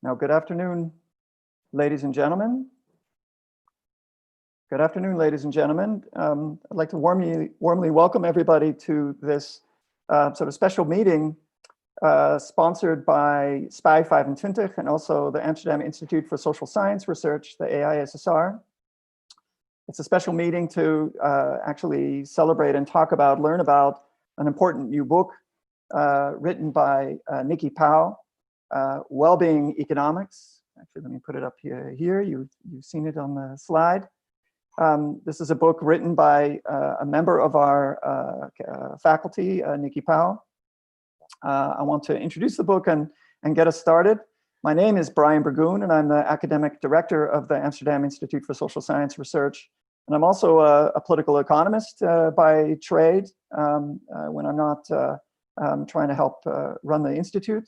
Now, good afternoon, ladies and gentlemen. Good afternoon, ladies and gentlemen. I'd like to warmly welcome everybody to this sort of special meeting sponsored by SPY 25 and also the Amsterdam Institute for Social Science Research, the AISSR. It's a special meeting to actually celebrate and talk about, learn about an important new book written by Nicky Pouw, Wellbeing Economics. Actually, let me put it up here. You've seen it on the slide. This is a book written by a member of our faculty, Nicky Pouw. I want to introduce the book and get us started. My name is Brian Burgoon, and I'm the academic director of the Amsterdam Institute for Social Science Research. And I'm also a political economist by trade when I'm not trying to help run the institute.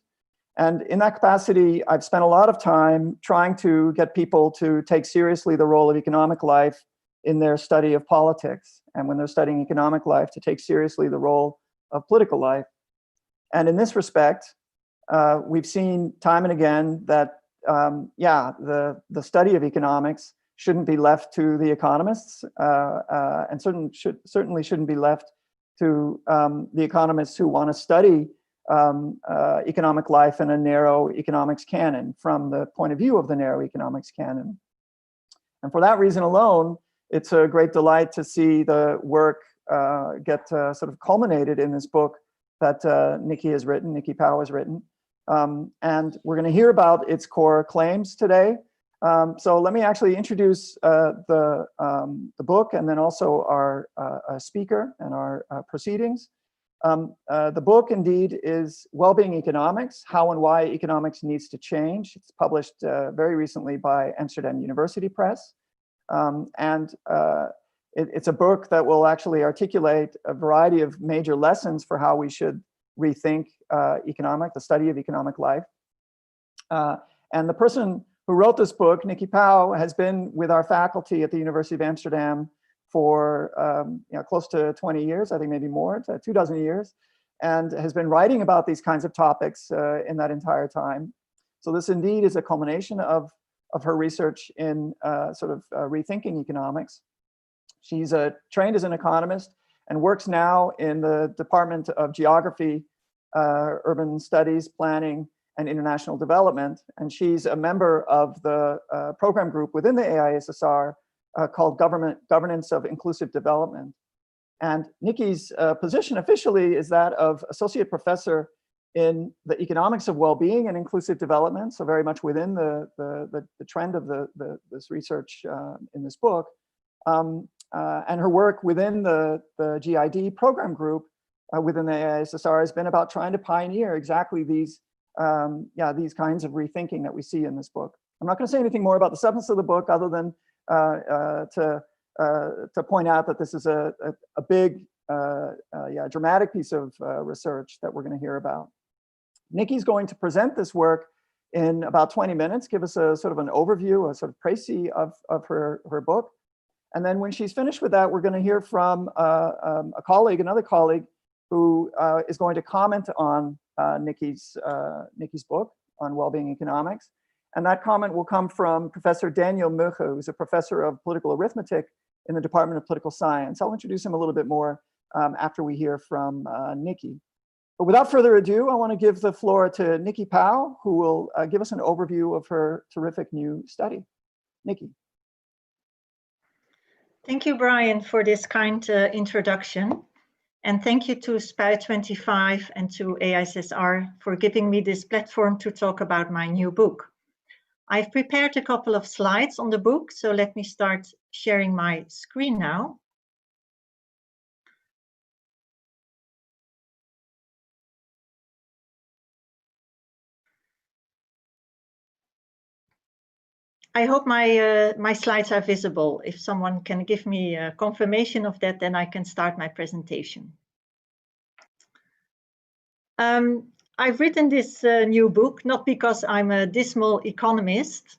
And in that capacity, I've spent a lot of time trying to get people to take seriously the role of economic life in their study of politics. And when they're studying economic life, to take seriously the role of political life. And in this respect, we've seen time and again that, the study of economics shouldn't be left to the economists, and certainly shouldn't be left to the economists who want to study economic life in a narrow economics canon from the point of view of the narrow economics canon. And for that reason alone, it's a great delight to see the work get sort of culminated in this book that Nicky Pouw has written. And we're going to hear about its core claims today. So let me actually introduce the book and then also our speaker and our proceedings. The book indeed is Wellbeing Economics, How and Why Economics Needs to Change. It's published very recently by Amsterdam University Press. It's a book that will actually articulate a variety of major lessons for how we should rethink the study of economic life. And the person who wrote this book, Nicky Pouw, has been with our faculty at the University of Amsterdam for close to 20 years, I think maybe more, 24 years, and has been writing about these kinds of topics in that entire time. So this indeed is a culmination of her research in rethinking economics. She's trained as an economist and works now in the Department of Geography, Urban Studies, Planning, and International Development. And she's a member of the program group within the AISSR called Governance of Inclusive Development. And Nicky's position officially is that of Associate Professor in the Economics of Wellbeing and Inclusive Development, so very much within the trend of this research in this book. And her work within the GID program group within the AISSR has been about trying to pioneer exactly these kinds of rethinking that we see in this book. I'm not going to say anything more about the substance of the book other than to point out that this is a big, dramatic piece of research that we're going to hear about. Nicky's going to present this work in about 20 minutes, give us a sort of an overview, a sort of précis of her book. And then when she's finished with that, we're going to hear from another colleague, who is going to comment on Nicky's book on Wellbeing Economics. And that comment will come from Professor Daniel Mügge, who's a professor of political arithmetic in the Department of Political Science. I'll introduce him a little bit more after we hear from Nicky. But without further ado, I want to give the floor to Nicky Pouw, who will give us an overview of her terrific new study. Nicky. Thank you, Brian, for this kind introduction. And thank you to SPY 25 and to AISSR for giving me this platform to talk about my new book. I've prepared a couple of slides on the book, so let me start sharing my screen now. I hope my slides are visible. If someone can give me a confirmation of that, then I can start my presentation. I've written this new book, not because I'm a dismal economist,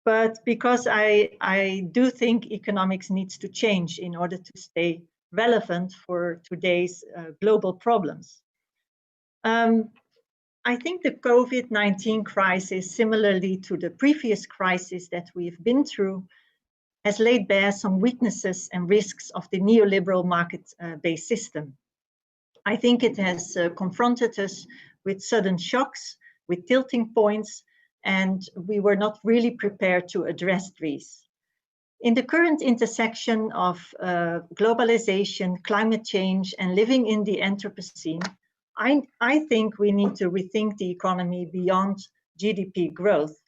but because I do think economics needs to change in order to stay relevant for today's global problems. I think the COVID-19 crisis, similarly to the previous crisis that we've been through, has laid bare some weaknesses and risks of the neoliberal market-based system. I think it has confronted us with sudden shocks, with tilting points, and we were not really prepared to address these. In the current intersection of globalization, climate change, and living in the Anthropocene, I think we need to rethink the economy beyond GDP growth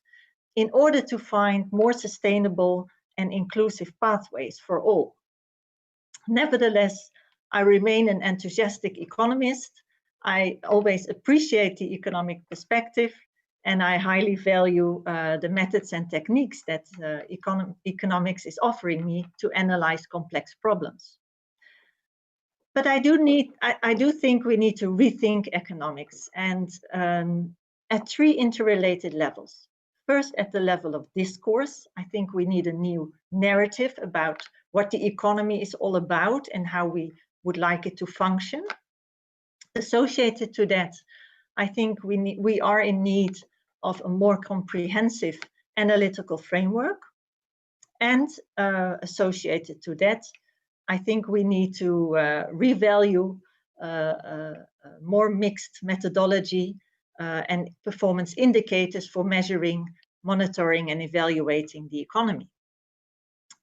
in order to find more sustainable and inclusive pathways for all. Nevertheless, I remain an enthusiastic economist. I always appreciate the economic perspective, and I highly value the methods and techniques that economics is offering me to analyze complex problems. But I do think we need to rethink economics, and at three interrelated levels. First, at the level of discourse, I think we need a new narrative about what the economy is all about and how we would like it to function. Associated to that, I think we are in need of a more comprehensive analytical framework. And associated to that, I think we need to revalue more mixed methodology and performance indicators for measuring, monitoring, and evaluating the economy.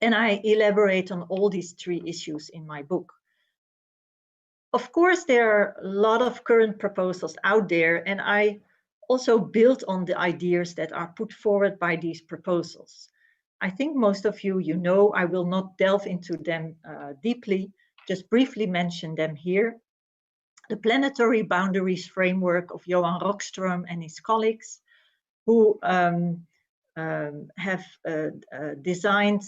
And I elaborate on all these three issues in my book. Of course, there are a lot of current proposals out there, and I also build on the ideas that are put forward by these proposals. I think most of you know, I will not delve into them deeply, just briefly mention them here. The planetary boundaries framework of Johan Rockström and his colleagues, who have designed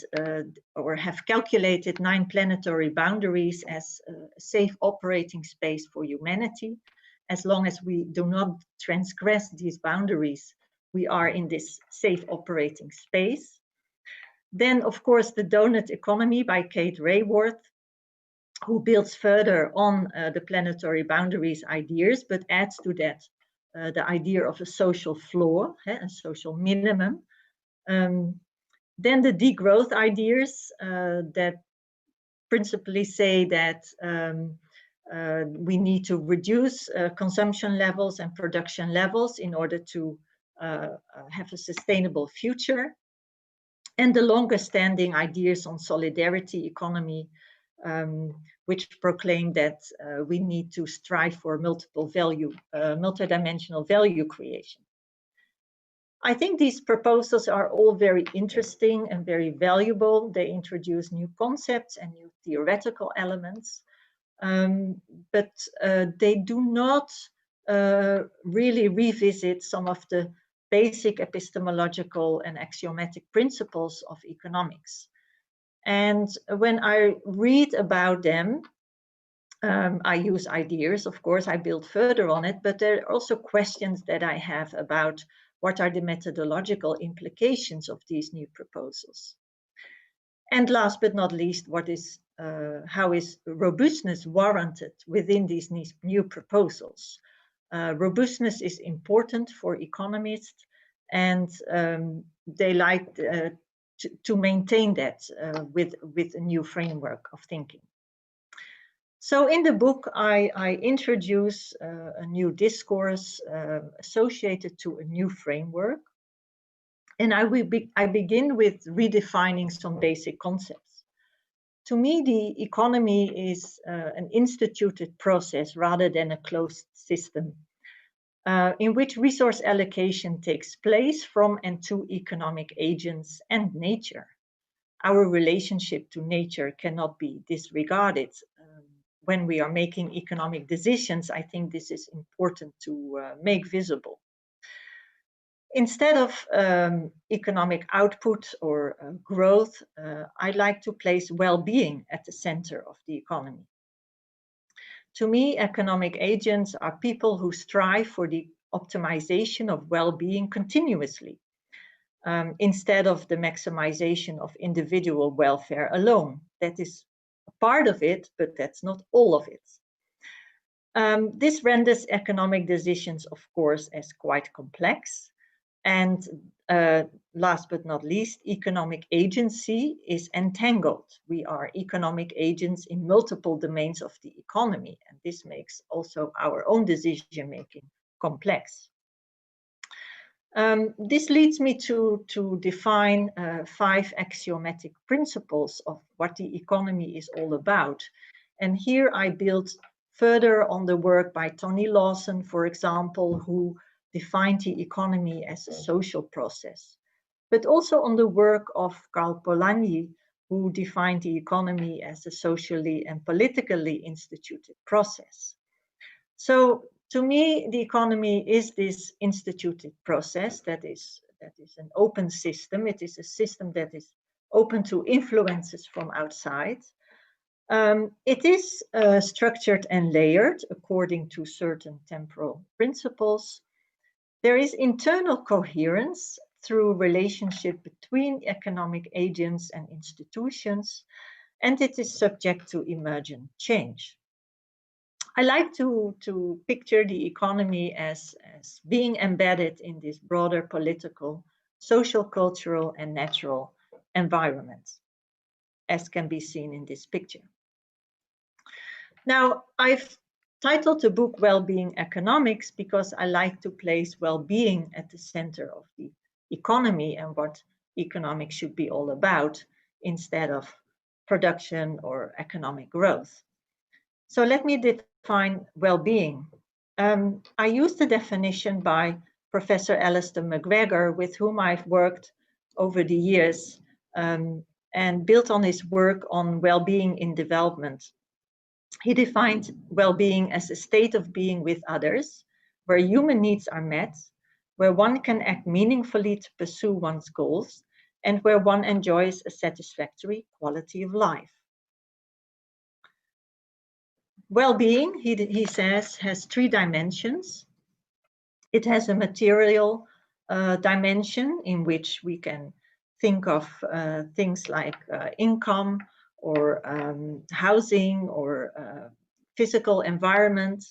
or have calculated 9 planetary boundaries as a safe operating space for humanity. As long as we do not transgress these boundaries, we are in this safe operating space. Then, of course, the donut economy by Kate Raworth, who builds further on the planetary boundaries ideas, but adds to that the idea of a social floor, a social minimum. Then the degrowth ideas that principally say that we need to reduce consumption levels and production levels in order to have a sustainable future. And the longer standing ideas on solidarity economy, which proclaim that we need to strive for multidimensional value creation. I think these proposals are all very interesting and very valuable. They introduce new concepts and new theoretical elements, but they do not really revisit some of the basic epistemological and axiomatic principles of economics. And when I read about them, I use ideas, of course, I build further on it, but there are also questions that I have about what are the methodological implications of these new proposals. And last but not least, how is robustness warranted within these new proposals? Robustness is important for economists, and they like to maintain that with a new framework of thinking. So in the book, I introduce a new discourse associated to a new framework. And I begin with redefining some basic concepts. To me, the economy is an instituted process rather than a closed system, in which resource allocation takes place from and to economic agents and nature. Our relationship to nature cannot be disregarded. When we are making economic decisions, I think this is important to make visible. Instead of economic output or growth, I like to place well-being at the center of the economy. To me, economic agents are people who strive for the optimization of well-being continuously, instead of the maximization of individual welfare alone. That is a part of it, but that's not all of it. This renders economic decisions, of course, as quite complex. And last but not least, economic agency is entangled. We are economic agents in multiple domains of the economy, and this makes also our own decision-making complex. This leads me to define 5 axiomatic principles of what the economy is all about. And here I build further on the work by Tony Lawson, for example, who defined the economy as a social process, but also on the work of Karl Polanyi, who defined the economy as a socially and politically instituted process. So to me, the economy is this instituted process that is an open system. It is a system that is open to influences from outside. It is structured and layered according to certain temporal principles. There is internal coherence through relationship between economic agents and institutions, and it is subject to emergent change. I like to picture the economy as being embedded in this broader political, social, cultural, and natural environment, as can be seen in this picture. Now, I've titled the book Wellbeing Economics because I like to place well-being at the center of the economy and what economics should be all about instead of production or economic growth. So let me define well-being. I use the definition by Professor Alistair McGregor, with whom I've worked over the years and built on his work on well-being in development. He defined well-being as a state of being with others, where human needs are met, where one can act meaningfully to pursue one's goals, and where one enjoys a satisfactory quality of life. Well-being, he says, has 3 dimensions. It has a material dimension in which we can think of things like income or housing or physical environment.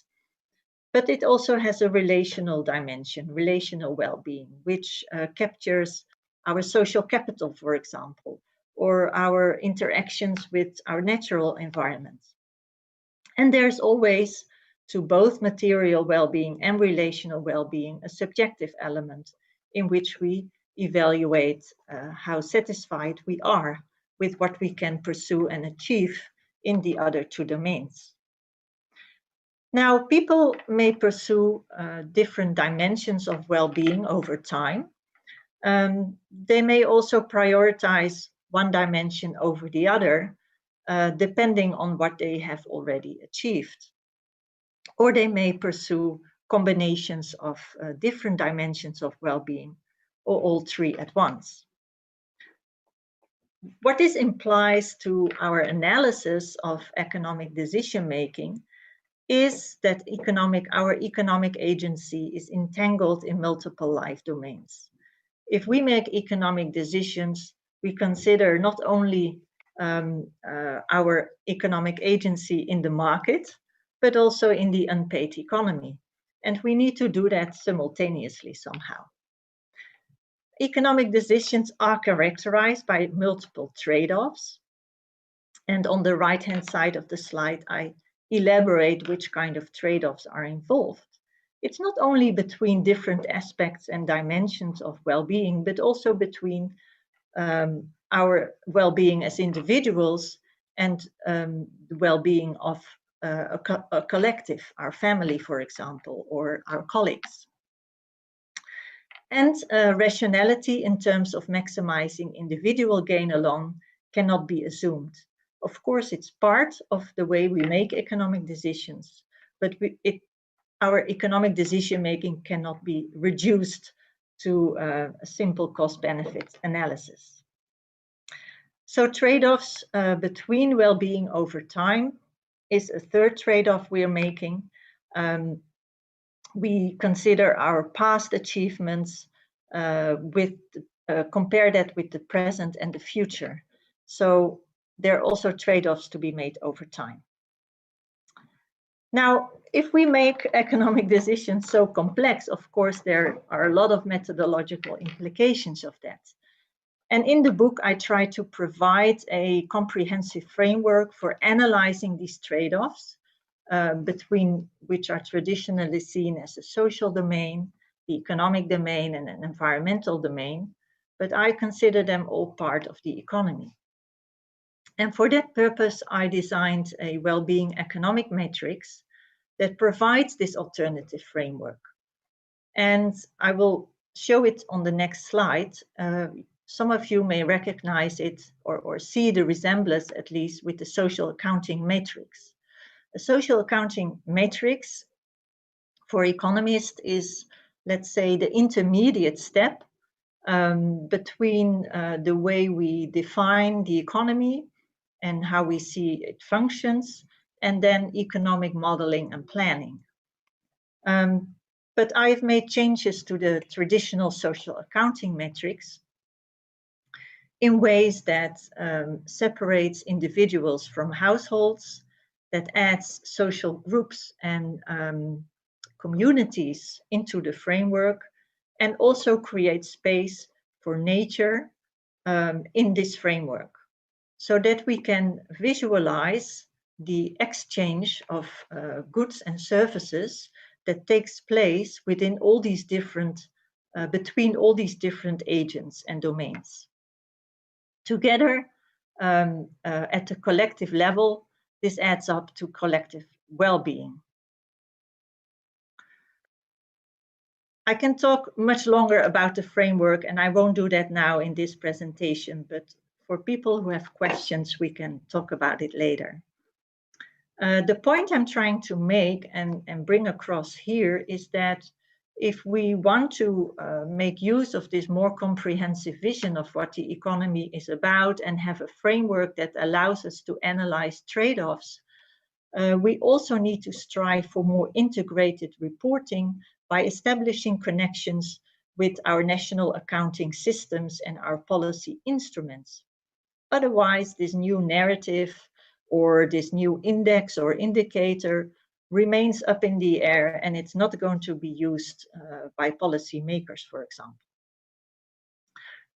But it also has a relational dimension, relational well-being, which captures our social capital, for example, or our interactions with our natural environment. And there's always, to both material well-being and relational well-being, a subjective element in which we evaluate how satisfied we are with what we can pursue and achieve in the other 2 domains. Now, people may pursue different dimensions of well-being over time. They may also prioritize one dimension over the other, depending on what they have already achieved. Or they may pursue combinations of different dimensions of well-being, or all 3 at once. What this implies to our analysis of economic decision-making is that our economic agency is entangled in multiple life domains. If we make economic decisions, we consider not only our economic agency in the market, but also in the unpaid economy. And we need to do that simultaneously somehow. Economic decisions are characterized by multiple trade-offs. And on the right-hand side of the slide, I elaborate which kind of trade-offs are involved. It's not only between different aspects and dimensions of well-being, but also between our well-being as individuals and the well-being of a collective, our family, for example, or our colleagues. And rationality in terms of maximizing individual gain alone cannot be assumed. Of course, it's part of the way we make economic decisions, but our economic decision-making cannot be reduced to a simple cost-benefit analysis. So trade-offs between well-being over time is a 3rd trade-off we are making. We consider our past achievements compare that with the present and the future. So there are also trade-offs to be made over time. Now, if we make economic decisions so complex, of course, there are a lot of methodological implications of that. And in the book, I try to provide a comprehensive framework for analyzing these trade-offs between which are traditionally seen as a social domain, the economic domain, and an environmental domain, but I consider them all part of the economy. And for that purpose, I designed a well-being economic matrix that provides this alternative framework. And I will show it on the next slide. Some of you may recognize it or see the resemblance, at least, with the social accounting matrix. A social accounting matrix for economists is, let's say, the intermediate step between the way we define the economy and how we see it functions, and then economic modeling and planning. But I've made changes to the traditional social accounting matrix in ways that separates individuals from households, that adds social groups and communities into the framework, and also creates space for nature in this framework, so that we can visualize the exchange of goods and services that takes place within all these different, between all these different agents and domains. Together, at the collective level, this adds up to collective well-being. I can talk much longer about the framework, and I won't do that now in this presentation, but for people who have questions, we can talk about it later. The point I'm trying to make and bring across here is that if we want to make use of this more comprehensive vision of what the economy is about and have a framework that allows us to analyze trade-offs, we also need to strive for more integrated reporting by establishing connections with our national accounting systems and our policy instruments. Otherwise, this new narrative or this new index or indicator remains up in the air, and it's not going to be used by policymakers, for example.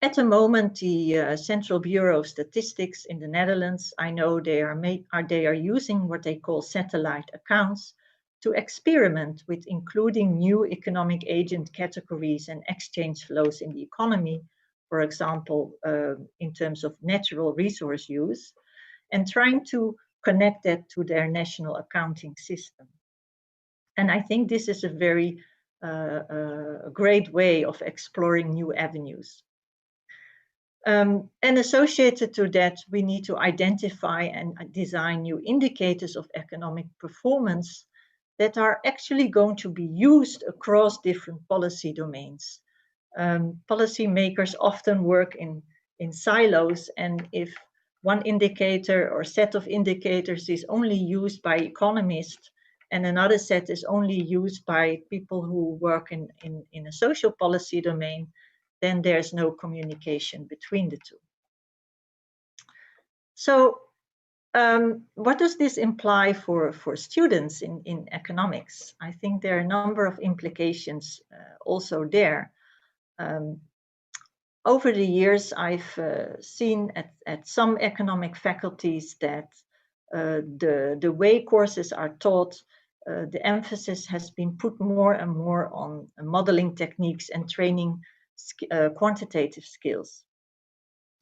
At the moment, the Central Bureau of Statistics in the Netherlands, I know they are using what they call satellite accounts to experiment with including new economic agent categories and exchange flows in the economy, for example, in terms of natural resource use, and trying to connect that to their national accounting system. And I think this is a very great way of exploring new avenues. And associated to that, we need to identify and design new indicators of economic performance that are actually going to be used across different policy domains. Policymakers often work in silos, and if one indicator or set of indicators is only used by economists and another set is only used by people who work in a social policy domain, then there's no communication between the two. So what does this imply for students in economics? I think there are a number of implications also there. Over the years, I've seen at some economic faculties that the way courses are taught, the emphasis has been put more and more on modeling techniques and training quantitative skills.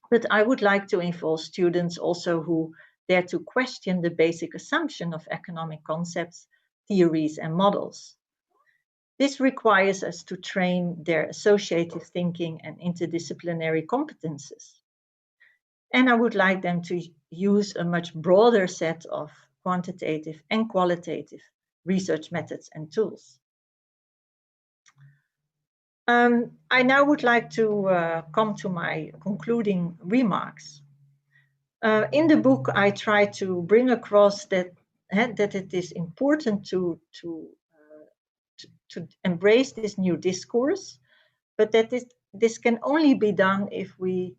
But I would like to involve students also who dare to question the basic assumption of economic concepts, theories, and models. This requires us to train their associative thinking and interdisciplinary competences. And I would like them to use a much broader set of quantitative and qualitative research methods and tools. I now would like to come to my concluding remarks. In the book, I try to bring across that it is important to embrace this new discourse, but that this can only be done if we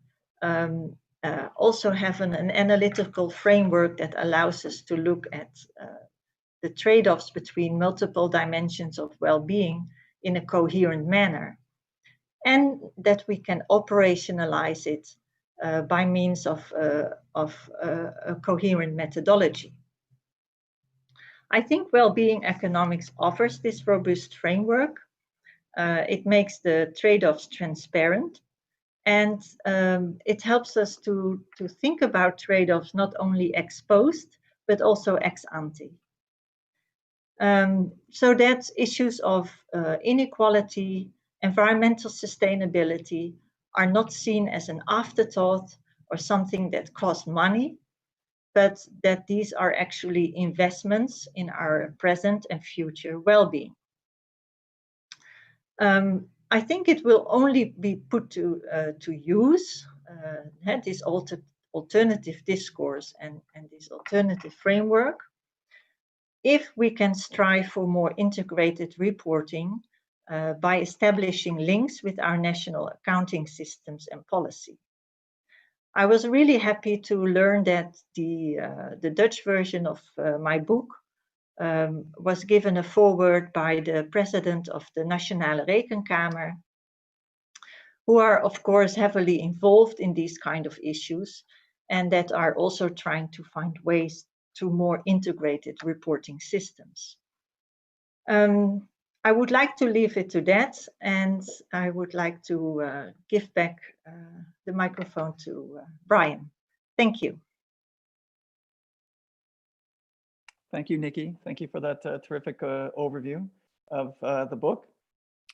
also have an analytical framework that allows us to look at the trade-offs between multiple dimensions of well-being in a coherent manner, and that we can operationalize it by means of a coherent methodology. I think well-being economics offers this robust framework. It makes the trade-offs transparent, and it helps us to think about trade-offs not only ex post, but also ex ante. So that issues of inequality, environmental sustainability are not seen as an afterthought or something that costs money, but that these are actually investments in our present and future well-being. I think it will only be put to use, this alternative discourse and this alternative framework, if we can strive for more integrated reporting by establishing links with our national accounting systems and policy. I was really happy to learn that the Dutch version of my book was given a foreword by the president of the Nationale Rekenkamer, who are, of course, heavily involved in these kind of issues and that are also trying to find ways to more integrated reporting systems. I would like to leave it to that, and I would like to give back the microphone to Brian. Thank you. Thank you, Nicky. Thank you for that terrific overview of the book.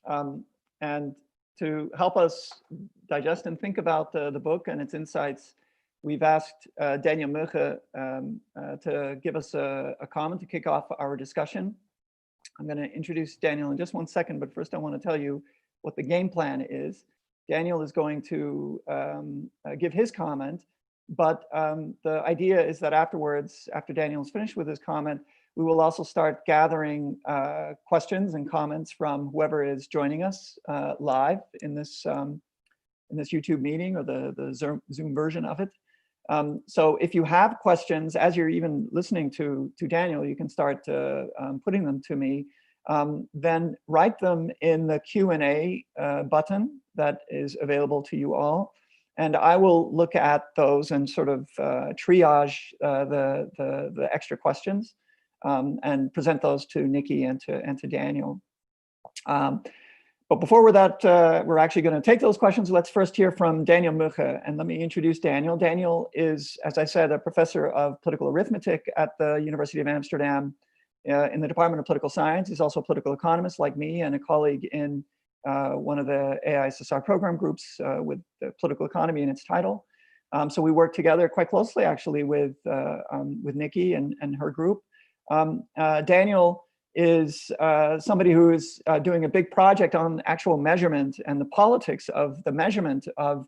And to help us digest and think about the book and its insights, we've asked Daniel Mügge to give us a comment to kick off our discussion. I'm going to introduce Daniel in just one second, but first I want to tell you what the game plan is. Daniel is going to give his comment, but the idea is that afterwards, after Daniel's finished with his comment, we will also start gathering questions and comments from whoever is joining us live in this YouTube meeting or the Zoom version of it. So if you have questions, as you're even listening to Daniel, you can start putting them to me. Then write them in the Q&A button that is available to you all. And I will look at those and sort of triage the extra questions and present those to Nicky and to Daniel. But before we're actually going to take those questions, let's first hear from Daniel Mügge. And let me introduce Daniel. Daniel is, as I said, a professor of political arithmetic at the University of Amsterdam in the Department of Political Science. He's also a political economist like me and a colleague in one of the AISSR program groups with the political economy in its title. So we work together quite closely, actually, with Nicky and her group. Daniel is somebody who is doing a big project on actual measurement and the politics of the measurement of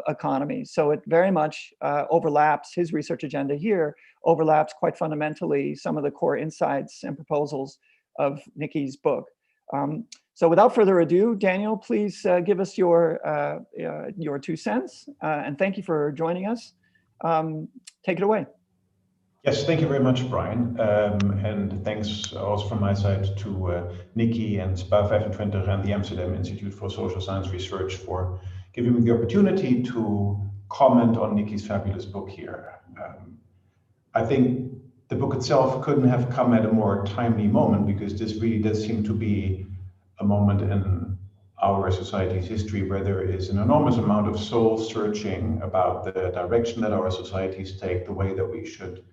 economy. So it very much overlaps, his research agenda here overlaps quite fundamentally some of the core insights and proposals of Nicky's book. So without further ado, Daniel, please give us your 2 cents, and thank you for joining us. Take it away. Yes, thank you very much, Brian. And thanks also from my side to Nicky and SPA 25 and the Amsterdam Institute for Social Science Research for giving me the opportunity to comment on Nicky's fabulous book here. I think the book itself couldn't have come at a more timely moment, because this really does seem to be a moment in our society's history where there is an enormous amount of soul searching about the direction that our societies take, the way that we should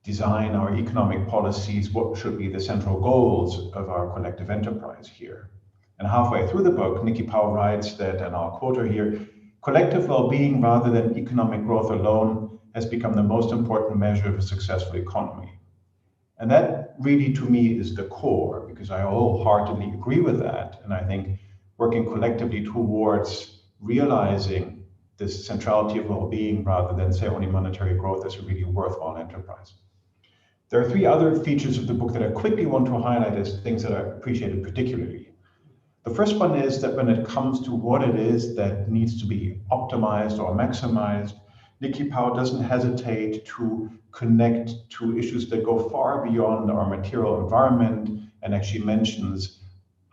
design our economic policies, what should be the central goals of our collective enterprise here. And halfway through the book, Nicky Pouw writes that, and I'll quote her here, "Collective well-being rather than economic growth alone has become the most important measure of a successful economy." And that really, to me, is the core, because I wholeheartedly agree with that. And I think working collectively towards realizing this centrality of well-being rather than, say, only monetary growth is a really worthwhile enterprise. There are 3 other features of the book that I quickly want to highlight as things that I appreciated particularly. The first one is that when it comes to what it is that needs to be optimized or maximized, Nicky Pouw doesn't hesitate to connect to issues that go far beyond our material environment, and actually mentions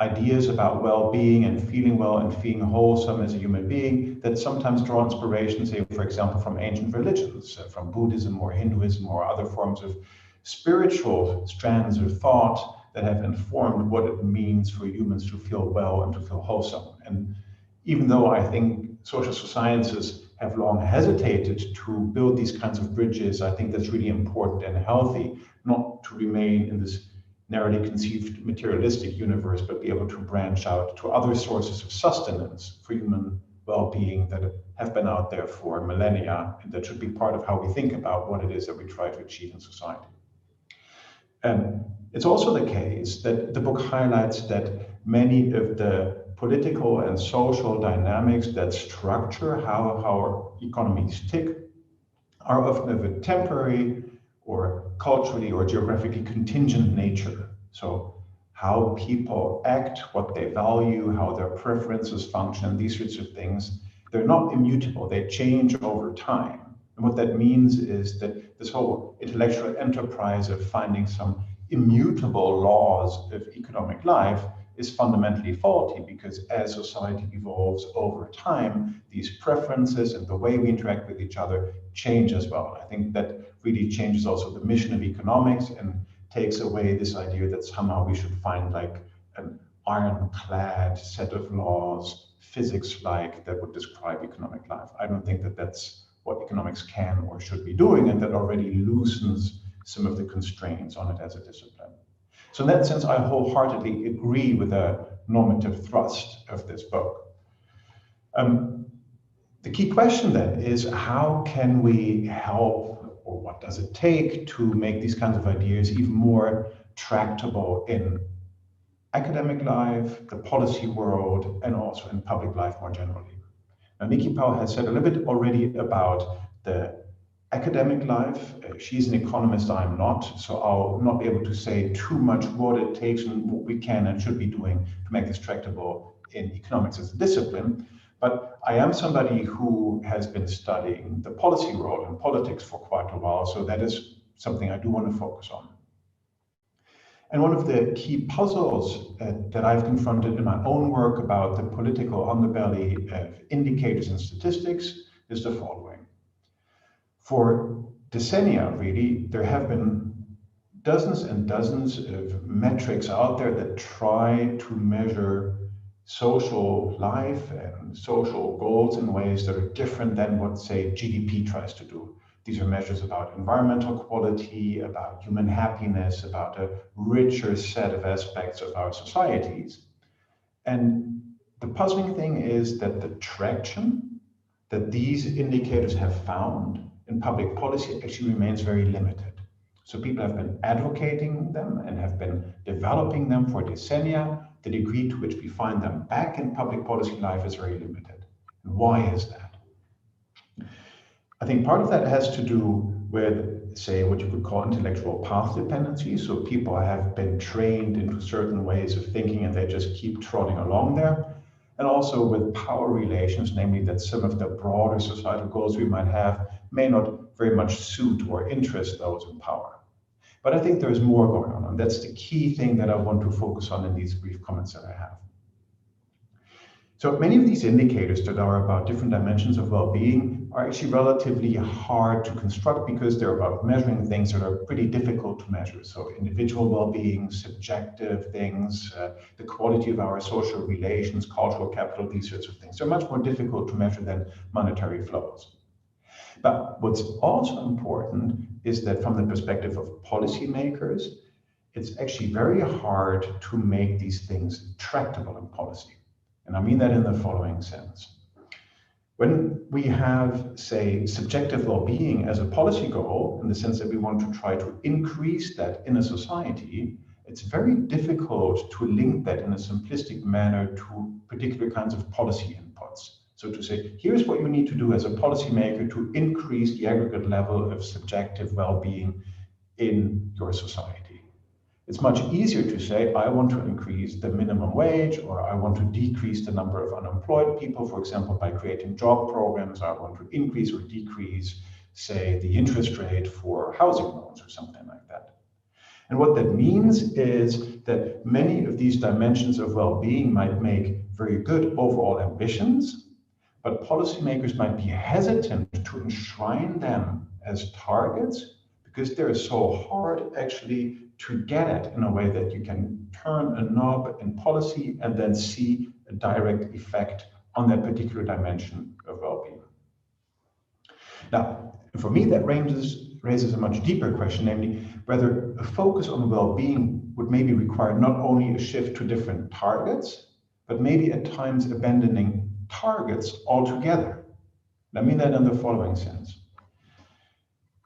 ideas about well-being and feeling well and feeling wholesome as a human being that sometimes draw inspiration, say, for example, from ancient religions, from Buddhism or Hinduism or other forms of spiritual strands of thought that have informed what it means for humans to feel well and to feel wholesome. And even though I think social sciences have long hesitated to build these kinds of bridges, I think that's really important and healthy, not to remain in this narrowly conceived materialistic universe, but be able to branch out to other sources of sustenance for human well-being that have been out there for millennia, and that should be part of how we think about what it is that we try to achieve in society. It's also the case that the book highlights that many of the political and social dynamics that structure how our economies tick are often of a temporary or culturally or geographically contingent nature. So how people act, what they value, how their preferences function, these sorts of things, they're not immutable, they change over time. And what that means is that this whole intellectual enterprise of finding some immutable laws of economic life is fundamentally faulty, because as society evolves over time, these preferences and the way we interact with each other change as well. I think that really changes also the mission of economics and takes away this idea that somehow we should find like an ironclad set of laws, physics-like, that would describe economic life. I don't think that that's what economics can or should be doing, and that already loosens some of the constraints on it as a discipline. So in that sense, I wholeheartedly agree with the normative thrust of this book. The key question then is, how can we help, or what does it take to make these kinds of ideas even more tractable in academic life, the policy world, and also in public life more generally? Now, Nicky Pouw has said a little bit already about the academic life. She's an economist, I'm not, so I'll not be able to say too much what it takes and what we can and should be doing to make this tractable in economics as a discipline. But I am somebody who has been studying the policy role in politics for quite a while, so that is something I do want to focus on. And one of the key puzzles that I've confronted in my own work about the political underbelly of indicators and statistics is the following. For decennia, really, there have been dozens and dozens of metrics out there that try to measure social life and social goals in ways that are different than what, say, GDP tries to do. These are measures about environmental quality, about human happiness, about a richer set of aspects of our societies. And the puzzling thing is that the traction that these indicators have found in public policy actually remains very limited. So people have been advocating them and have been developing them for decennia. The degree to which we find them back in public policy life is very limited. And why is that? I think part of that has to do with, say, what you could call intellectual path dependency. So people have been trained into certain ways of thinking and they just keep trotting along there. And also with power relations, namely that some of the broader societal goals we might have may not very much suit or interest those in power. But I think there's more going on, and that's the key thing that I want to focus on in these brief comments that I have. So many of these indicators that are about different dimensions of well-being are actually relatively hard to construct because they're about measuring things that are pretty difficult to measure. So individual well-being, subjective things, the quality of our social relations, cultural capital, these sorts of things. They're much more difficult to measure than monetary flows. But what's also important is that from the perspective of policymakers, it's actually very hard to make these things tractable in policy. And I mean that in the following sense. When we have, say, subjective well-being as a policy goal, in the sense that we want to try to increase that in a society, it's very difficult to link that in a simplistic manner to particular kinds of policy inputs. So to say, here's what you need to do as a policymaker to increase the aggregate level of subjective well-being in your society. It's much easier to say, I want to increase the minimum wage, or I want to decrease the number of unemployed people, for example, by creating job programs. I want to increase or decrease, say, the interest rate for housing loans or something like that. And what that means is that many of these dimensions of well-being might make very good overall ambitions, but policymakers might be hesitant to enshrine them as targets because they're so hard actually to get at in a way that you can turn a knob in policy and then see a direct effect on that particular dimension of well-being. Now, for me, that raises a much deeper question, namely whether a focus on well-being would maybe require not only a shift to different targets, but maybe at times abandoning targets altogether. I mean that in the following sense.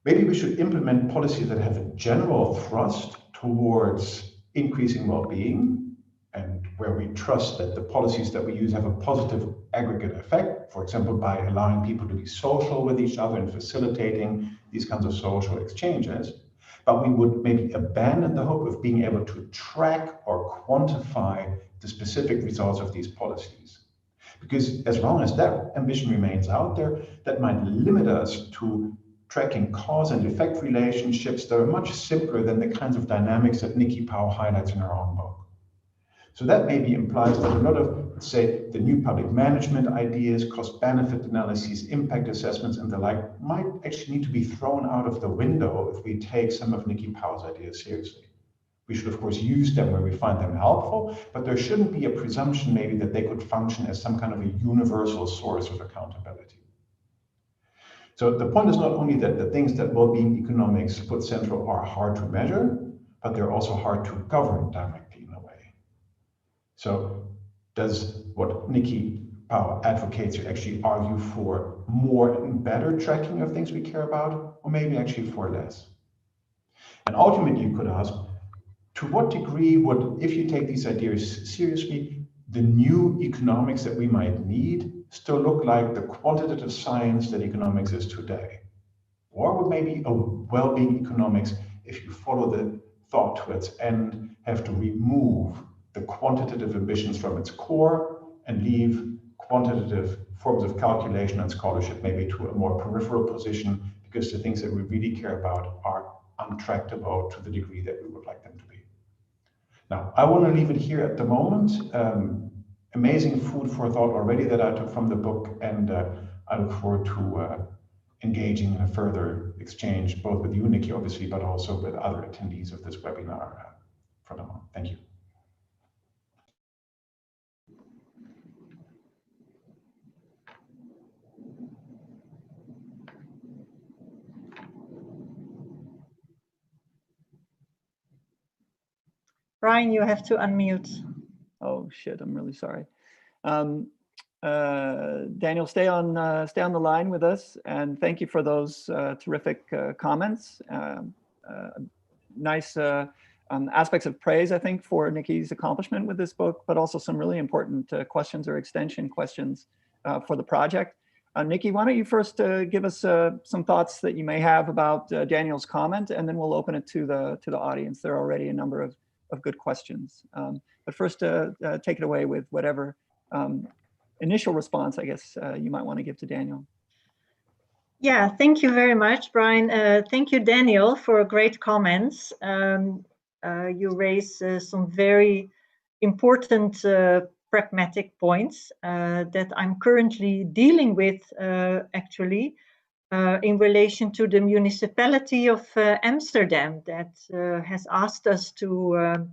Maybe we should implement policies that have a general thrust towards increasing well-being, and where we trust that the policies that we use have a positive aggregate effect, for example, by allowing people to be social with each other and facilitating these kinds of social exchanges. But we would maybe abandon the hope of being able to track or quantify the specific results of these policies. Because as long as that ambition remains out there, that might limit us to tracking cause and effect relationships that are much simpler than the kinds of dynamics that Nicky Pouw highlights in her own book. So that maybe implies that a lot of, let's say, the new public management ideas, cost-benefit analyses, impact assessments, and the like might actually need to be thrown out of the window if we take some of Nicky Pouw's ideas seriously. We should, of course, use them where we find them helpful, but there shouldn't be a presumption maybe that they could function as some kind of a universal source of accountability. So the point is not only that the things that well-being economics put central are hard to measure, but they're also hard to govern directly in a way. So does what Nicky Pouw advocates here actually argue for more and better tracking of things we care about, or maybe actually for less? And ultimately you could ask, to what degree would, if you take these ideas seriously, the new economics that we might need still look like the quantitative science that economics is today? Or would maybe a well-being economics, if you follow the thought to its end, have to remove the quantitative ambitions from its core and leave quantitative forms of calculation and scholarship maybe to a more peripheral position, because the things that we really care about are untractable to the degree that we would like them to be. Now, I want to leave it here at the moment. Amazing food for thought already that I took from the book, and I look forward to engaging in a further exchange, both with you, Nicky, obviously, but also with other attendees of this webinar from now on. Thank you. Brian, you have to unmute. Oh shit! I'm really sorry. Daniel, stay on the line with us, and thank you for those terrific comments. Nice aspects of praise, I think, for Nicky's accomplishment with this book, but also some really important questions or extension questions for the project. Nicky, why don't you first give us some thoughts that you may have about Daniel's comment, and then we'll open it to the audience. There are already a number of good questions. But first, take it away with whatever initial response, I guess, you might want to give to Daniel. Yeah, thank you very much, Brian. Thank you, Daniel, for great comments. You raise some very important pragmatic points that I'm currently dealing with, actually, in relation to the municipality of Amsterdam that has asked us to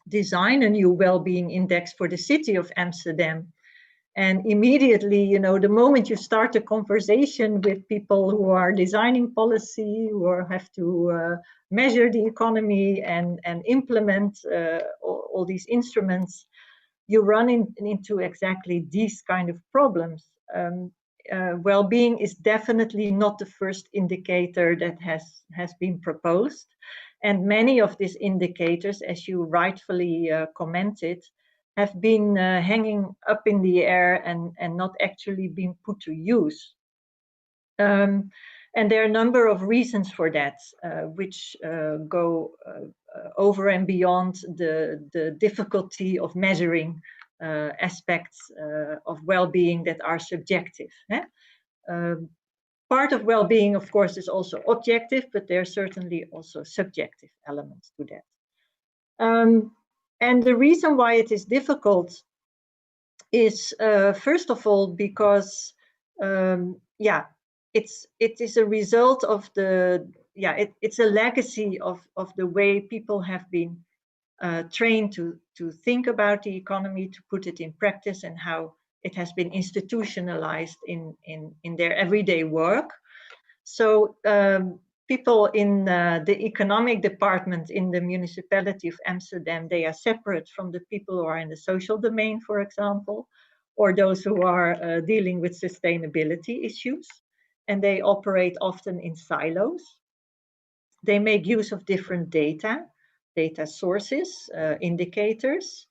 design a new well-being index for the city of Amsterdam. And immediately, you know, the moment you start a conversation with people who are designing policy, who have to measure the economy and implement all these instruments, you run into exactly these kind of problems. Well-being is definitely not the first indicator that has been proposed. And many of these indicators, as you rightfully commented, have been hanging up in the air and not actually being put to use. And there are a number of reasons for that, which go over and beyond the difficulty of measuring aspects of well-being that are subjective. Part of well-being, of course, is also objective, but there are certainly also subjective elements to that. And the reason why it is difficult is, first of all, because it is a result of it's a legacy of the way people have been trained to think about the economy, to put it in practice, and how it has been institutionalized in their everyday work. So people in the economic department in the municipality of Amsterdam, they are separate from the people who are in the social domain, for example, or those who are dealing with sustainability issues. And they operate often in silos. They make use of different data sources, indicators.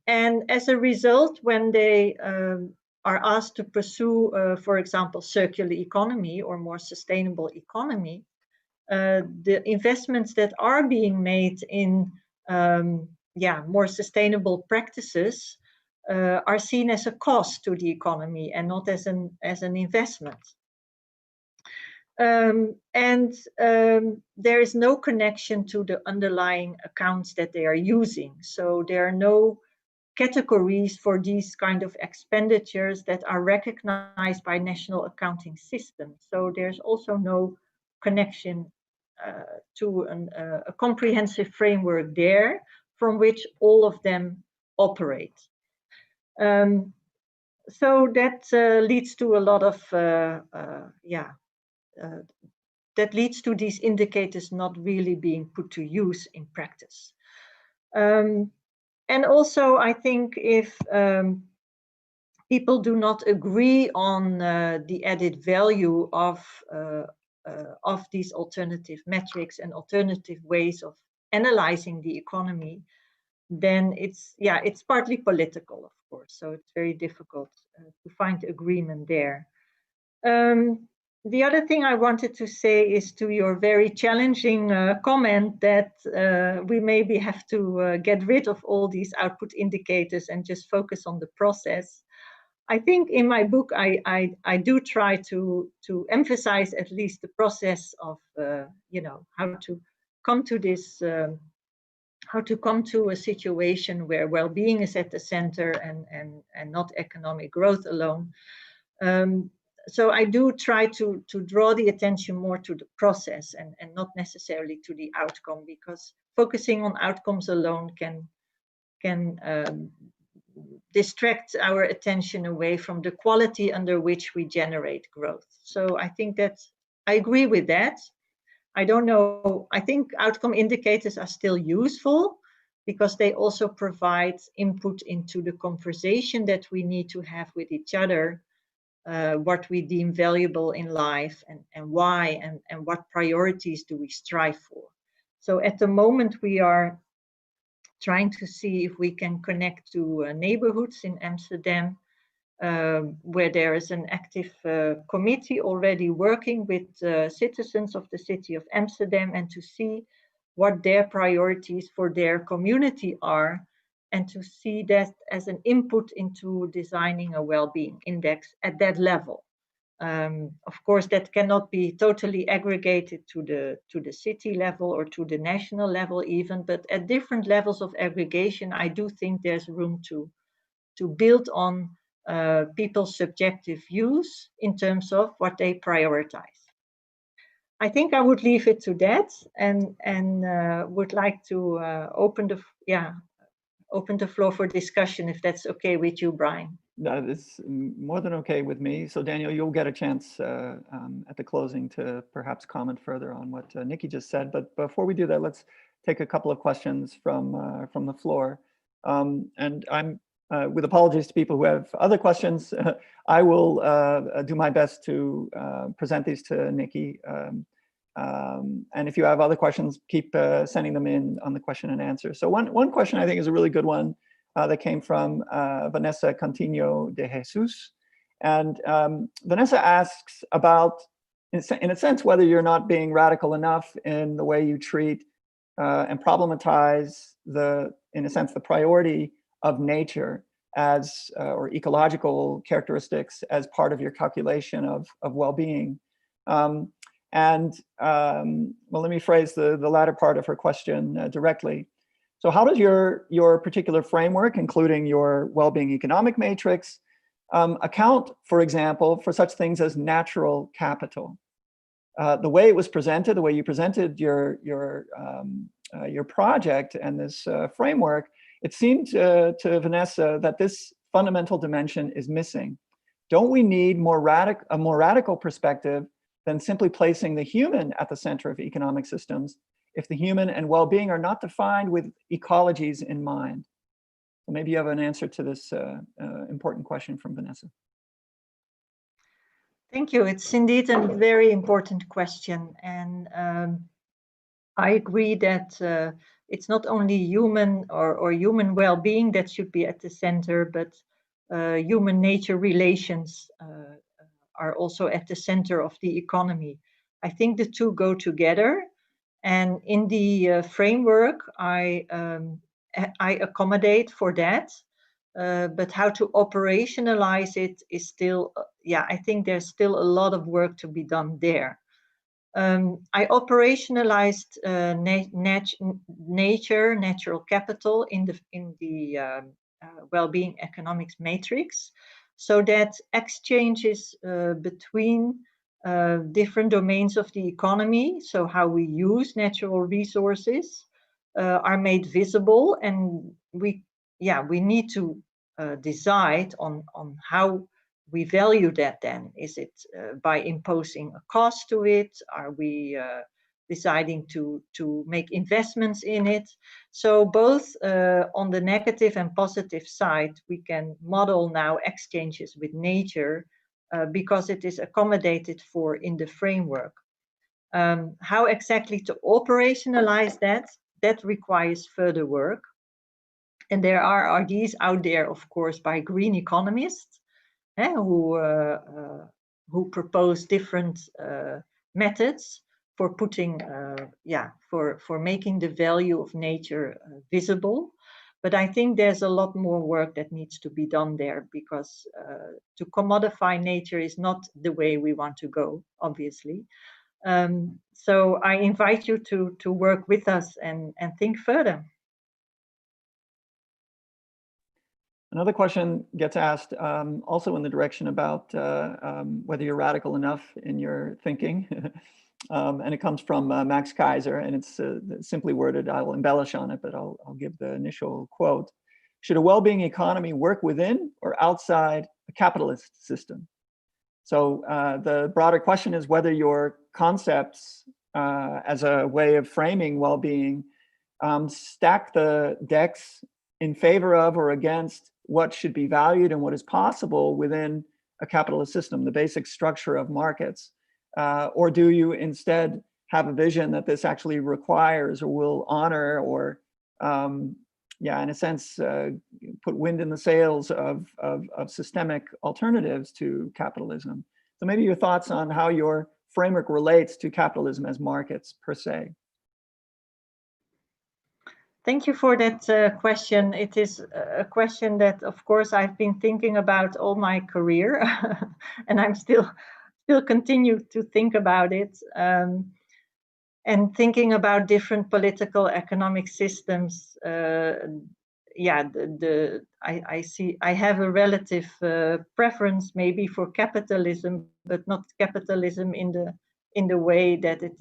And as a result, when they are asked to pursue, for example, circular economy or more sustainable economy, the investments that are being made in more sustainable practices are seen as a cost to the economy and not as an investment. There is no connection to the underlying accounts that they are using. So there are no categories for these kind of expenditures that are recognized by national accounting systems. So there's also no connection to a comprehensive framework there from which all of them operate. So that leads to a lot of that leads to these indicators not really being put to use in practice. And also, I think if people do not agree on the added value of these alternative metrics and alternative ways of analyzing the economy, then it's partly political, of course. So it's very difficult to find agreement there. The other thing I wanted to say is to your very challenging comment that we maybe have to get rid of all these output indicators and just focus on the process. I think in my book, I do try to emphasize at least the process of, how to come to this, how to come to a situation where well-being is at the center and not economic growth alone. So I do try to draw the attention more to the process and not necessarily to the outcome, because focusing on outcomes alone can distract our attention away from the quality under which we generate growth. So I think that I agree with that. I don't know, I think outcome indicators are still useful because they also provide input into the conversation that we need to have with each other. What we deem valuable in life and why, and what priorities do we strive for. So at the moment we are trying to see if we can connect to neighborhoods in Amsterdam where there is an active committee already working with citizens of the city of Amsterdam, and to see what their priorities for their community are, and to see that as an input into designing a well-being index at that level. Of course, that cannot be totally aggregated to the city level or to the national level even, but at different levels of aggregation, I do think there's room to build on people's subjective views in terms of what they prioritize. I think I would leave it to that, and would like to open the floor for discussion, if that's okay with you, Brian. No, it's more than okay with me. So Daniel, you'll get a chance at the closing to perhaps comment further on what Nicky just said. But before we do that, let's take a couple of questions from the floor. And I'm, with apologies to people who have other questions, I will do my best to present these to Nicky. And if you have other questions, keep sending them in on the question and answer. So one question I think is a really good one that came from Vanessa Cantinho de Jesus. And Vanessa asks about, in a sense, whether you're not being radical enough in the way you treat and problematize in a sense, the priority of nature as or ecological characteristics as part of your calculation of well-being. Well, let me phrase the latter part of her question directly. So how does your particular framework, including your well-being economic matrix, account, for example, for such things as natural capital? The way it was presented, the way you presented your project and this framework, it seemed to Vanessa that this fundamental dimension is missing. Don't we need a more radical perspective than simply placing the human at the center of economic systems if the human and well-being are not defined with ecologies in mind? So maybe you have an answer to this important question from Vanessa. Thank you. It's indeed a very important question. And I agree that it's not only human or human well-being that should be at the center, but human-nature relations are also at the center of the economy. I think the two go together. And in the framework, I accommodate for that. But how to operationalize it is still, I think there's still a lot of work to be done there. I operationalized natural capital in the Wellbeing Economics matrix, so that exchanges between different domains of the economy, so how we use natural resources, are made visible, and we need to decide on how we value that then. Is it by imposing a cost to it? Are we deciding to make investments in it? So both on the negative and positive side, we can model now exchanges with nature because it is accommodated for in the framework. How exactly to operationalize that requires further work. And there are ideas out there, of course, by green economists who propose different methods for putting, for making the value of nature visible. But I think there's a lot more work that needs to be done there, because to commodify nature is not the way we want to go, obviously. So I invite you to work with us and think further. Another question gets asked also in the direction about whether you're radical enough in your thinking. And it comes from Max Kaiser, and it's simply worded. I will embellish on it, but I'll give the initial quote. Should a well-being economy work within or outside a capitalist system? So the broader question is whether your concepts as a way of framing well-being stack the decks in favor of or against what should be valued and what is possible within a capitalist system, the basic structure of markets. Or do you instead have a vision that this actually requires or will honor or, in a sense, put wind in the sails of systemic alternatives to capitalism? So maybe your thoughts on how your framework relates to capitalism as markets per se. Thank you for that question. It is a question that, of course, I've been thinking about all my career, and I'm still continue to think about it, and thinking about different political economic systems. I have a relative preference maybe for capitalism, but not capitalism in the way that it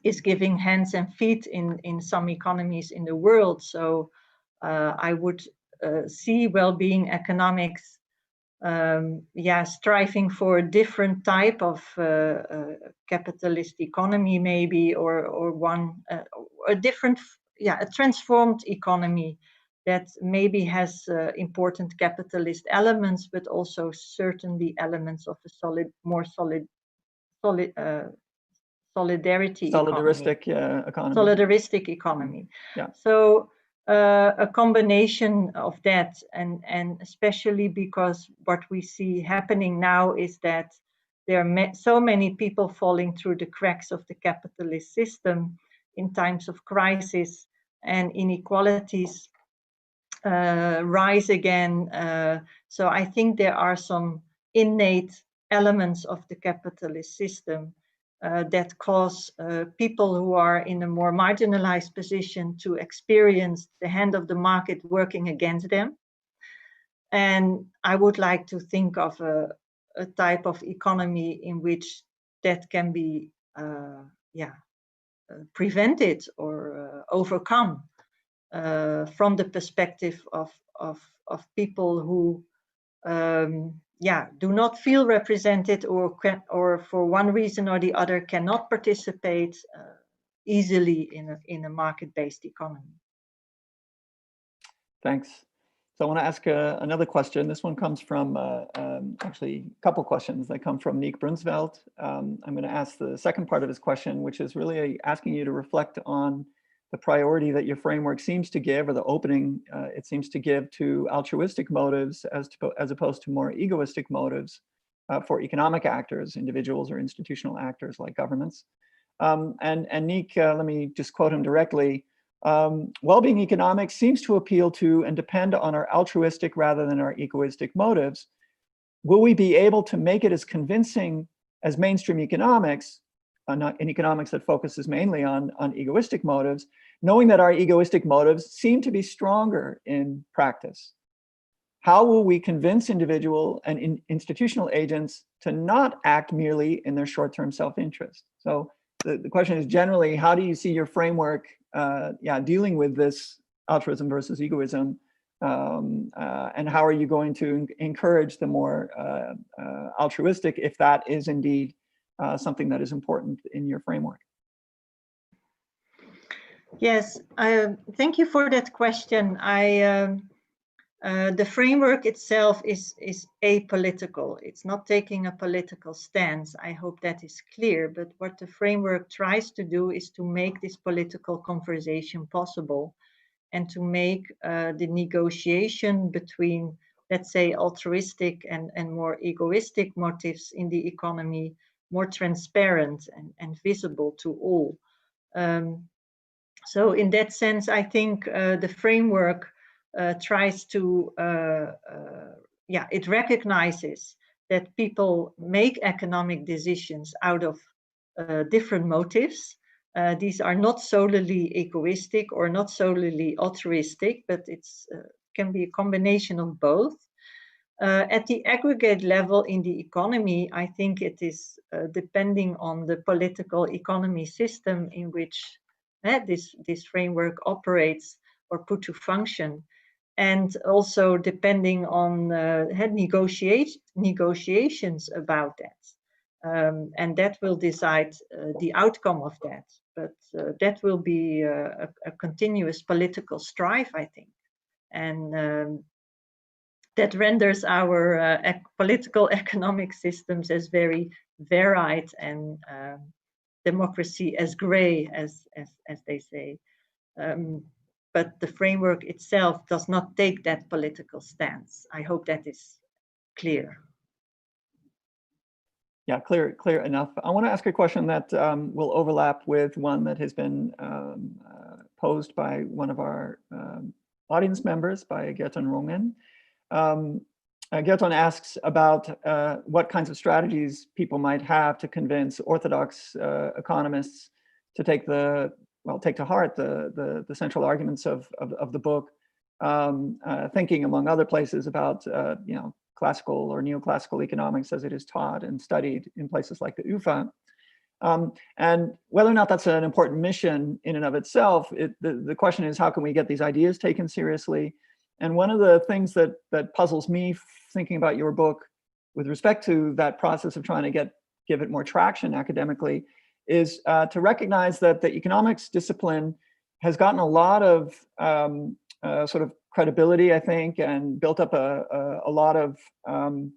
is giving hands and feet in some economies in the world. So I would see well-being economics striving for a different type of capitalist economy, maybe, or one a different, a transformed economy that maybe has important capitalist elements, but also certainly elements of a solidaristic economy. Solidaristic economy. Yeah. So a combination of that, and especially because what we see happening now is that there are so many people falling through the cracks of the capitalist system in times of crisis, and inequalities rise again. So I think there are some innate elements of the capitalist system that cause people who are in a more marginalized position to experience the hand of the market working against them. And I would like to think of a type of economy in which that can be prevented or overcome from the perspective of people who do not feel represented, or for one reason or the other cannot participate easily in a market-based economy. Thanks. So I want to ask another question. This one comes from, actually a couple questions that come from Nick Brunsveld. I'm going to ask the second part of his question, which is really asking you to reflect on the priority that your framework seems to give, or the opening it seems to give, to altruistic motives as opposed to more egoistic motives for economic actors, individuals or institutional actors like governments. And Nick, let me just quote him directly. Wellbeing economics seems to appeal to and depend on our altruistic rather than our egoistic motives. Will we be able to make it as convincing as mainstream economics, in economics that focuses mainly on egoistic motives, knowing that our egoistic motives seem to be stronger in practice? How will we convince individual and institutional agents to not act merely in their short-term self-interest? So the question is generally, how do you see your framework dealing with this altruism versus egoism? And how are you going to encourage the more altruistic, if that is indeed something that is important in your framework? Yes, thank you for that question. The framework itself is apolitical. It's not taking a political stance. I hope that is clear. But what the framework tries to do is to make this political conversation possible, and to make the negotiation between, let's say, altruistic and more egoistic motives in the economy more transparent and visible to all. So in that sense, I think the framework tries to, it recognizes that people make economic decisions out of different motives. These are not solely egoistic or not solely altruistic, but it's can be a combination of both. At the aggregate level in the economy, I think it is depending on the political economy system in which this framework operates or put to function, and also depending on negotiations about that. And that will decide the outcome of that. But that will be a continuous political strife, I think. And that renders our political economic systems as very varied and democracy as gray, as they say. But the framework itself does not take that political stance. I hope that is clear. Yeah, clear enough. I want to ask a question that will overlap with one that has been posed by one of our audience members, by Gerton Rongen. Gerton asks about what kinds of strategies people might have to convince orthodox economists to take to heart the central arguments of the book, thinking among other places about classical or neoclassical economics as it is taught and studied in places like the UvA. And whether or not that's an important mission in and of itself, the question is, how can we get these ideas taken seriously? And one of the things that puzzles me thinking about your book with respect to that process of trying to give it more traction academically is to recognize that the economics discipline has gotten a lot of sort of credibility, I think, and built up a lot of, in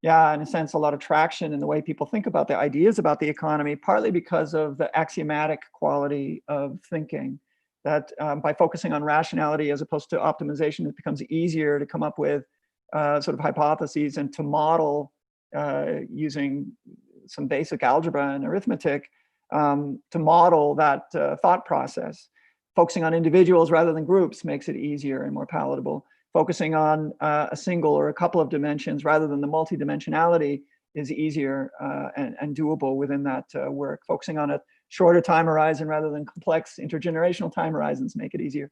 a sense, a lot of traction in the way people think about the ideas about the economy, partly because of the axiomatic quality of thinking. That by focusing on rationality as opposed to optimization, it becomes easier to come up with sort of hypotheses and to model using some basic algebra and arithmetic to model that thought process. Focusing on individuals rather than groups makes it easier and more palatable. Focusing on a single or a couple of dimensions rather than the multidimensionality is easier and doable within that work. Focusing on a shorter time horizon rather than complex intergenerational time horizons make it easier.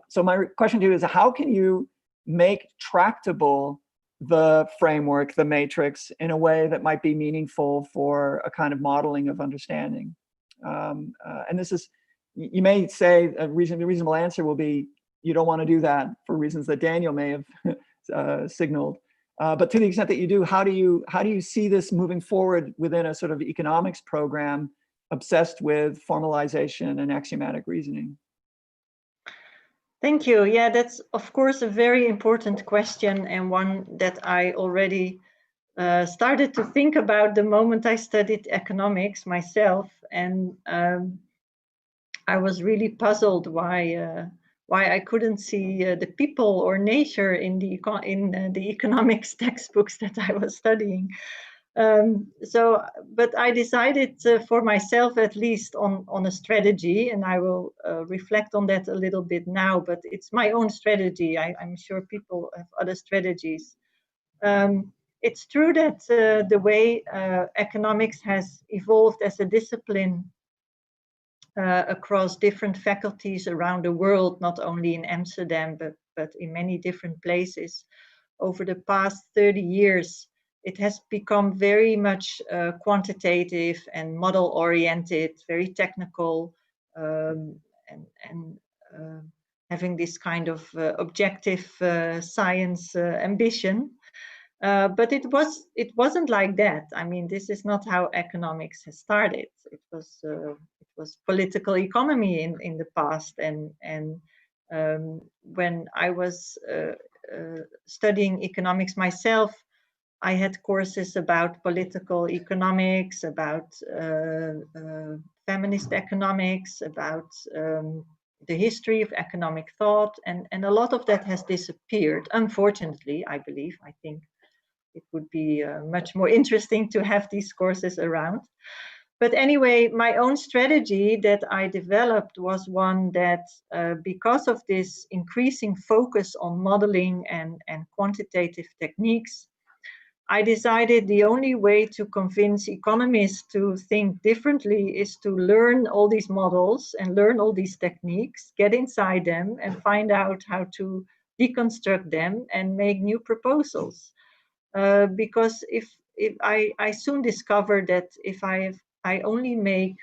So my question to you is, how can you make tractable the framework, the matrix, in a way that might be meaningful for a kind of modeling of understanding? And this is, you may say a reasonable answer will be, you don't want to do that for reasons that Daniel may have signaled. But to the extent that you do, how do you see this moving forward within a sort of economics program obsessed with formalization and axiomatic reasoning? Thank you. Yeah, that's of course a very important question, and one that I already started to think about the moment I studied economics myself, and I was really puzzled why I couldn't see the people or nature in the economics textbooks that I was studying. But I decided for myself, at least, on a strategy, and I will reflect on that a little bit now, but it's my own strategy. I'm sure people have other strategies. It's true that the way economics has evolved as a discipline across different faculties around the world, not only in Amsterdam, but in many different places, over the past 30 years, it has become very much quantitative and model-oriented, very technical, and having this kind of objective science ambition. But it wasn't like that. I mean, this is not how economics has started. It was political economy in the past, and when I was studying economics myself, I had courses about political economics, about feminist economics, about the history of economic thought, and a lot of that has disappeared, unfortunately, I believe. I think it would be much more interesting to have these courses around. But anyway, my own strategy that I developed was one that, because of this increasing focus on modeling and quantitative techniques, I decided the only way to convince economists to think differently is to learn all these models and learn all these techniques, get inside them and find out how to deconstruct them and make new proposals. Because if I soon discovered that if I only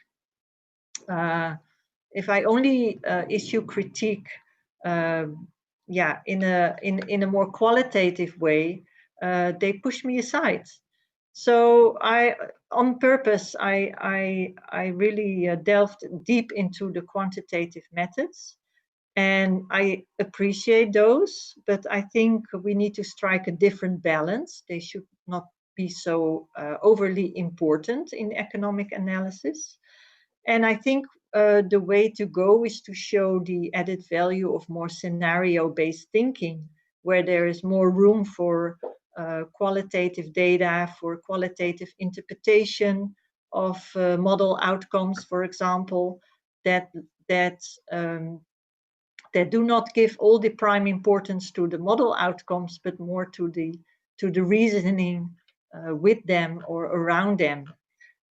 issue critique, in a more qualitative way, they push me aside. So on purpose, I really delved deep into the quantitative methods, and I appreciate those, but I think we need to strike a different balance. They should not be so overly important in economic analysis. And I think the way to go is to show the added value of more scenario-based thinking, where there is more room for qualitative data, for qualitative interpretation of model outcomes, for example, that do not give all the prime importance to the model outcomes, but more to the reasoning with them or around them.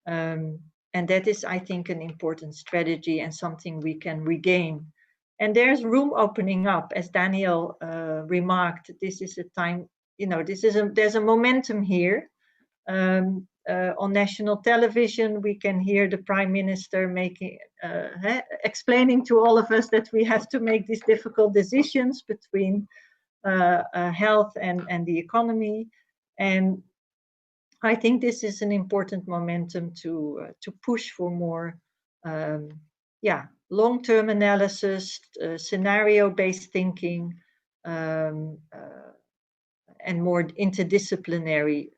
And that is, I think, an important strategy and something we can regain. And there's room opening up, as Daniel remarked. This is a time, there's a momentum here. On national television, we can hear the Prime Minister explaining to all of us that we have to make these difficult decisions between health and the economy. And I think this is an important momentum to push for more, long-term analysis, scenario-based thinking, and more interdisciplinary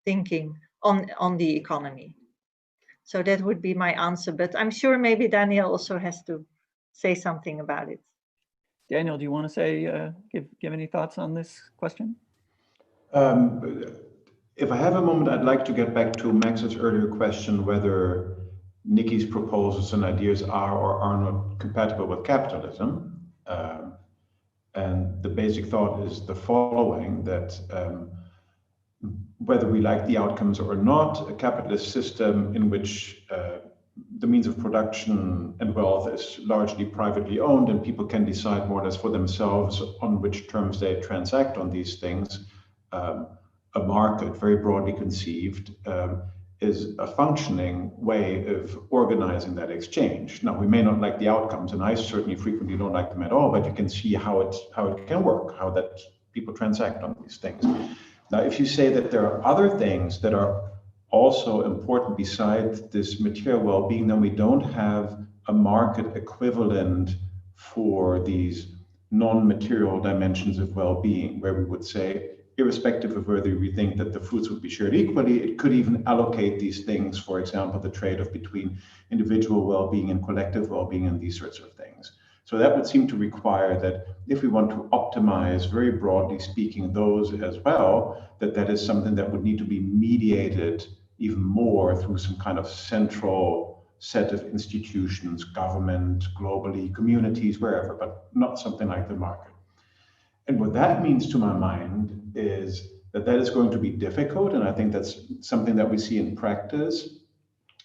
thinking on the economy. So that would be my answer, but I'm sure maybe Daniel also has to say something about it. Daniel, do you want to say, give any thoughts on this question? If I have a moment, I'd like to get back to Max's earlier question whether Nicky's proposals and ideas are or are not compatible with capitalism. And the basic thought is the following, that whether we like the outcomes or not, a capitalist system in which the means of production and wealth is largely privately owned and people can decide more or less for themselves on which terms they transact on these things, a market, very broadly conceived, is a functioning way of organizing that exchange. Now, we may not like the outcomes, and I certainly frequently don't like them at all, but you can see how it can work, how that people transact on these things. Now, if you say that there are other things that are also important besides this material well-being, then we don't have a market equivalent for these non-material dimensions of well-being, where we would say, irrespective of whether we think that the fruits would be shared equally, it could even allocate these things, for example, the trade-off between individual well-being and collective well-being and these sorts of things. So that would seem to require that if we want to optimize, very broadly speaking, those as well, that is something that would need to be mediated even more through some kind of central set of institutions, government, globally, communities, wherever, but not something like the market. And what that means to my mind is that is going to be difficult, and I think that's something that we see in practice,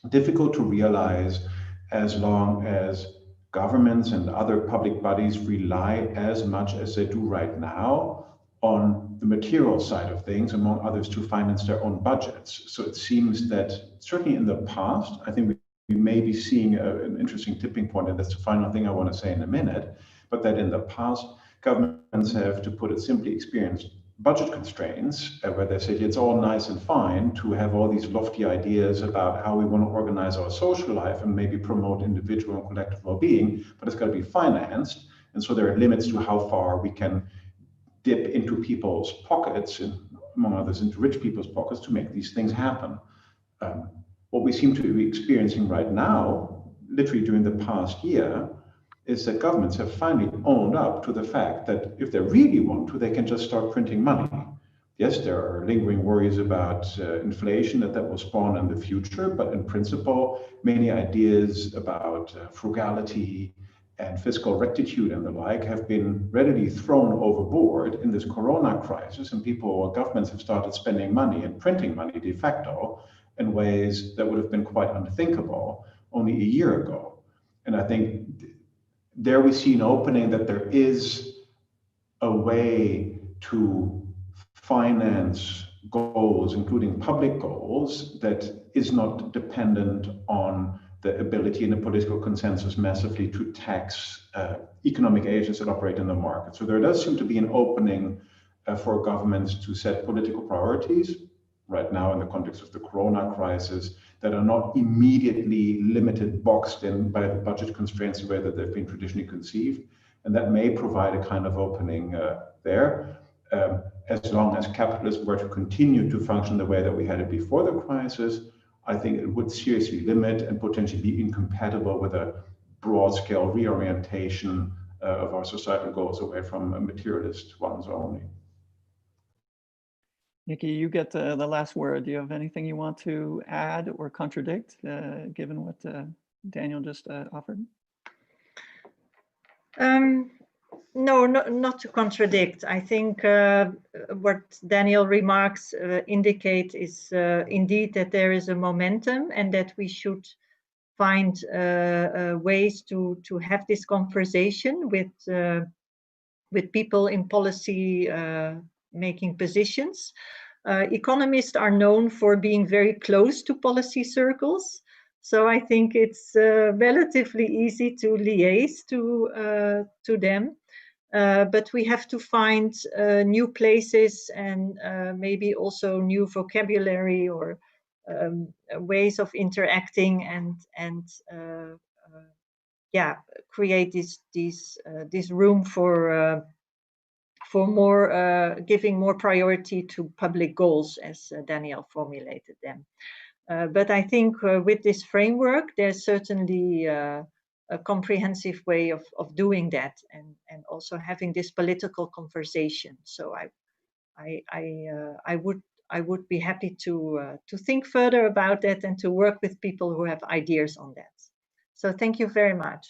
difficult to realize as long as governments and other public bodies rely as much as they do right now on the material side of things, among others, to finance their own budgets. So it seems that certainly in the past, I think we may be seeing an interesting tipping point, and that's the final thing I want to say in a minute, but that in the past, governments have, to put it simply, experienced budget constraints where they say it's all nice and fine to have all these lofty ideas about how we want to organize our social life and maybe promote individual and collective well-being, but it's got to be financed. And so there are limits to how far we can dip into people's pockets, and among others into rich people's pockets, to make these things happen. What we seem to be experiencing right now, literally during the past year, is that governments have finally owned up to the fact that if they really want to, they can just start printing money. Yes, there are lingering worries about inflation that will spawn in the future, but in principle, many ideas about frugality and fiscal rectitude and the like have been readily thrown overboard in this corona crisis, and governments have started spending money and printing money de facto in ways that would have been quite unthinkable only a year ago. And I think there we see an opening that there is a way to finance goals, including public goals, that is not dependent on the ability and the political consensus massively to tax economic agents that operate in the market. So there does seem to be an opening for governments to set political priorities right now in the context of the corona crisis that are not immediately limited, boxed in by the budget constraints the way that they've been traditionally conceived. And that may provide a kind of opening there. As long as capitalism were to continue to function the way that we had it before the crisis, I think it would seriously limit and potentially be incompatible with a broad-scale reorientation of our societal goals away from materialist ones only. Nicky, you get the last word. Do you have anything you want to add or contradict, given what Daniel just offered? No, not to contradict. I think what Daniel remarks indicate is indeed that there is a momentum, and that we should find ways to have this conversation with people in policy making positions. Economists are known for being very close to policy circles. So I think it's relatively easy to liaise to them. But we have to find new places and maybe also new vocabulary or ways of interacting and create this room for more giving more priority to public goals, as Daniel formulated them. But I think with this framework, there's certainly a comprehensive way of doing that, and also having this political conversation. So I would be happy to think further about that and to work with people who have ideas on that. So thank you very much.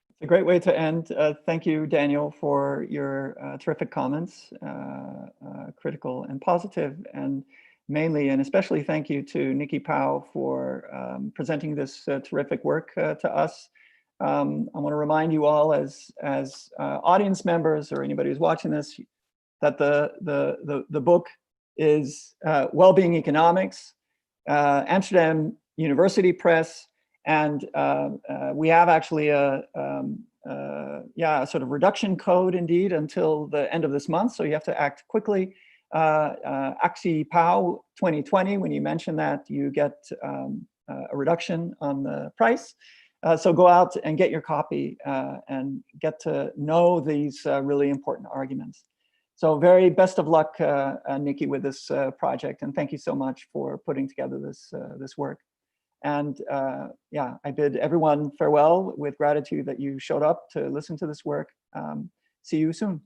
It's a great way to end. Thank you, Daniel, for your terrific comments, critical and positive, and mainly and especially thank you to Nicky Pouw for presenting this terrific work to us. I want to remind you all as audience members or anybody who's watching this that the book is Wellbeing Economics, Amsterdam University Press, and we have actually a sort of reduction code indeed until the end of this month, so you have to act quickly. Axie Pouw 2020, when you mention that, you get a reduction on the price. So go out and get your copy and get to know these really important arguments. So very best of luck, Nicky, with this project, and thank you so much for putting together this work. And yeah, I bid everyone farewell with gratitude that you showed up to listen to this work. See you soon.